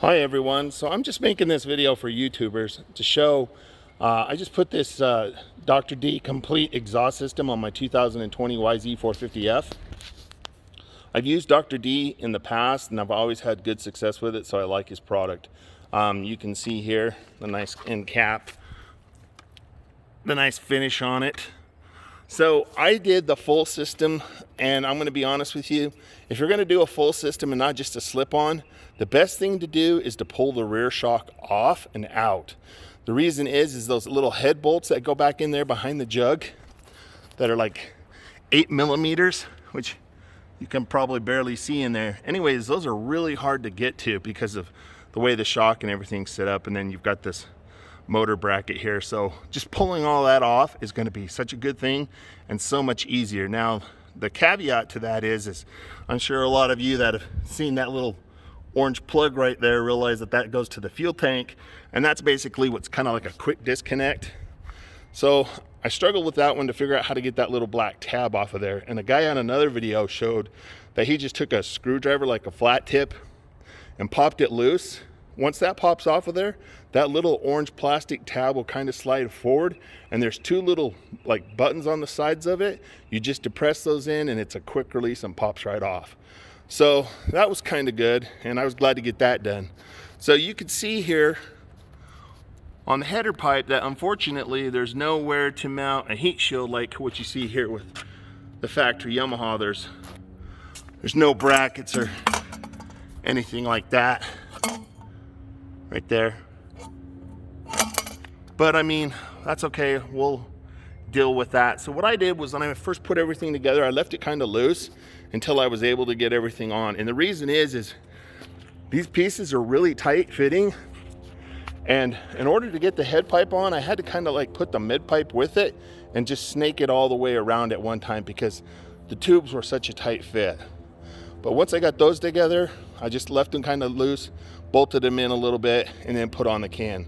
Hi everyone, so I'm just making this video for YouTubers to show I just put this Dr. D complete exhaust system on my 2020 YZ450F. I've used Dr. D in the past and I've always had good success with it, so I like his product. You can see here the nice end cap, the nice finish on it. So I did the full system, and I'm going to be honest with you, if you're going to do a full system and not just a slip-on, the best thing to do is to pull the rear shock off and out. The reason is those little head bolts that go back in there behind the jug that are like 8 millimeters, which you can probably barely see in there. Anyways, those are really hard to get to because of the way the shock and everything's set up, and then you've got this motor bracket here. So just pulling all that off is going to be such a good thing and so much easier. Now the caveat to that is I'm sure a lot of you that have seen that little orange plug right there realize that that goes to the fuel tank, and that's basically what's kind of like a quick disconnect. So I struggled with that one to figure out how to get that little black tab off of there, and a guy on another video showed that he just took a screwdriver, like a flat tip, and popped it loose. Once that pops off of there, that little orange plastic tab will kind of slide forward, and there's two little like buttons on the sides of it. You just depress those in and it's a quick release and pops right off. So that was kind of good, and I was glad to get that done. So you can see here on the header pipe that unfortunately there's nowhere to mount a heat shield like what you see here with the factory Yamaha. There's no brackets or anything like that right there. But I mean, that's okay, we'll deal with that. So what I did was when I first put everything together, I left it kind of loose until I was able to get everything on. And the reason is these pieces are really tight fitting, and in order to get the head pipe on, I had to kind of like put the mid pipe with it and just snake it all the way around at one time because the tubes were such a tight fit. But once I got those together, I just left them kind of loose, bolted them in a little bit, and then put on the can.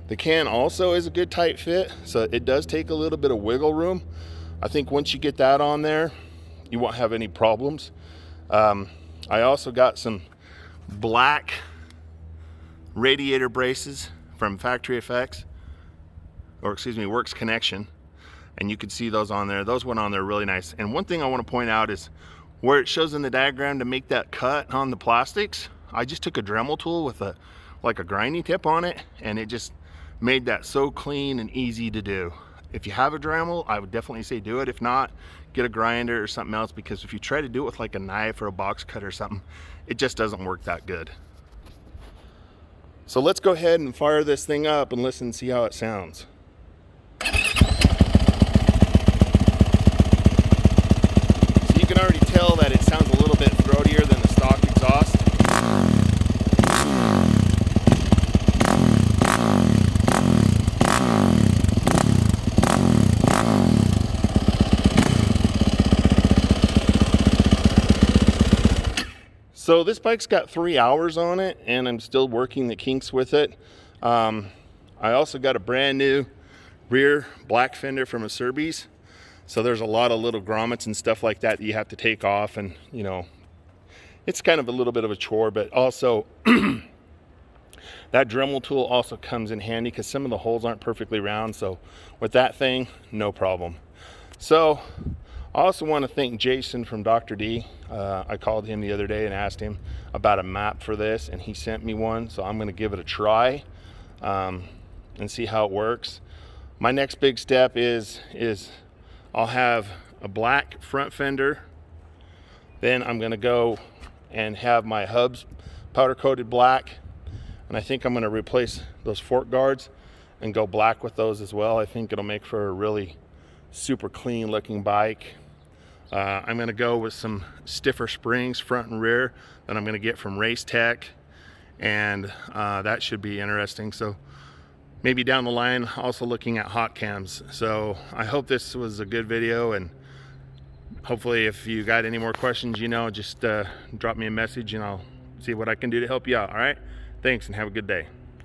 The can also is a good tight fit, so it does take a little bit of wiggle room. I think once you get that on there, you won't have any problems. I also got some black radiator braces from Factory FX, or excuse me, Works Connection, and you can see those on there. Those went on there really nice. And one thing I want to point out is where it shows in the diagram to make that cut on the plastics, I just took a Dremel tool with like a grinding tip on it, and it just made that so clean and easy to do. If you have a Dremel, I would definitely say do it. If not, get a grinder or something else, because if you try to do it with like a knife or a box cutter or something, it just doesn't work that good. So let's go ahead and fire this thing up and listen and see how it sounds. So you can already tell that it sounds a little bit throatier than the stock exhaust. So this bike's got 3 hours on it, and I'm still working the kinks with it. I also got a brand new rear black fender from a Serbies. So there's a lot of little grommets and stuff like that you have to take off, and you know, it's kind of a little bit of a chore, but also that Dremel tool also comes in handy because some of the holes aren't perfectly round. So with that thing, no problem. So I also want to thank Jason from Dr. D. I called him the other day and asked him about a map for this, and he sent me one. So I'm going to give it a try and see how it works. My next big step is I'll have a black front fender. Then I'm going to go and have my hubs powder coated black. And I think I'm going to replace those fork guards and go black with those as well. I think it'll make for a really super clean looking bike. I'm going to go with some stiffer springs front and rear that I'm going to get from Race Tech, and that should be interesting. So maybe down the line also looking at hot cams. So I hope this was a good video, and hopefully if you got any more questions, you know, just drop me a message and I'll see what I can do to help you out. All right, thanks and have a good day.